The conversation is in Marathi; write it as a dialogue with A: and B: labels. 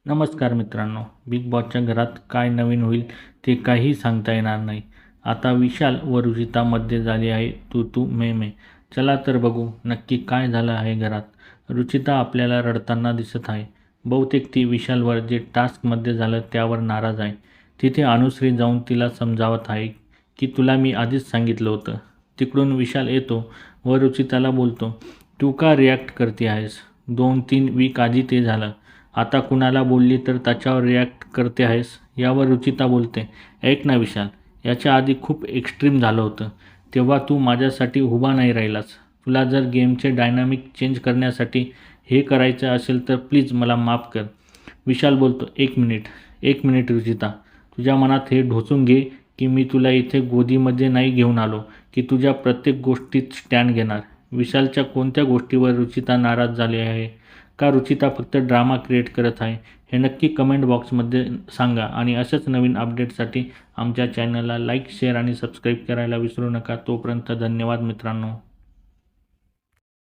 A: नमस्कार मित्रांनो, बिग बॉसच्या घरात काय नवीन होईल ते काही सांगता येणार नाही. आता विशाल व रुचितामध्ये झाली आहे तू तू मे मे. चला तर बघू नक्की काय झालं आहे घरात. रुचिता आपल्याला रडताना दिसत आहे. बहुतेक ती विशालवर जे टास्कमध्ये झालं त्यावर नाराज आहे. तिथे अनुश्री जाऊन तिला समजावत आहे की तुला मी आधीच सांगितलं होतं. तिकडून विशाल येतो व रुचिताला बोलतो, तू का रिॲक्ट करते आहेस? 2-3 वीक आधी ते झालं. आता कुणाला बोलली तर त्याच्यावर रिॲक्ट करते आहेस. यावर रुचिता बोलते, ऐक ना विशाल, याच्या आधी खूप एक्स्ट्रीम झालं होतं. तेव्हा तू माझ्यासाठी उभा नाही राहिलास. तुला जर गेमचे डायनामिक चेंज करण्यासाठी हे करायचं असेल तर प्लीज मला माफ कर. विशाल बोलतो, एक मिनिट रुचिता, तुझ्या मनात हे ढोसून घे की मी तुला इथे गोदीमध्ये नाही घेऊन आलो की तुझ्या प्रत्येक गोष्टीत स्टँड घेणार. विशालच्या कोणत्या गोष्टीवर रुचिता नाराज झाली आहे? का रुचिता फक्त ड्रामा क्रिएट करत आहे? हे नक्की कमेंट बॉक्समध्ये सांगा आणि अशाच नवीन अपडेटसाठी आमच्या चॅनलला लाईक, शेअर आणि सबस्क्राईब करायला विसरू नका. तोपर्यंत धन्यवाद मित्रांनो.